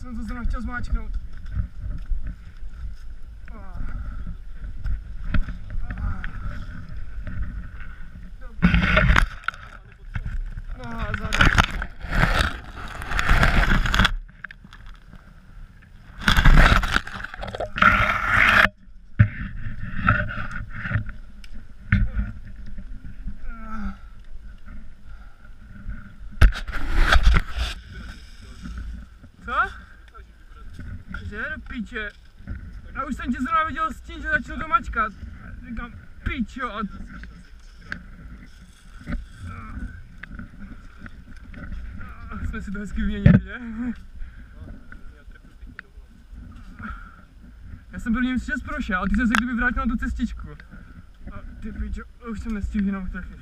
jsem to zrovna chtěl zmáčknout. No a zadek. Co? Že do píče. Já už jsem tě zrovna viděl s tím, že začal to mačkat. Říkám, pičo. Jsme si to hezky vyměnili, že? Já jsem byl v něm přes prošel, a ty jsi se kdyby vrátil na tu cestičku. A ty pičo, už jsem nestihl jenom trefit.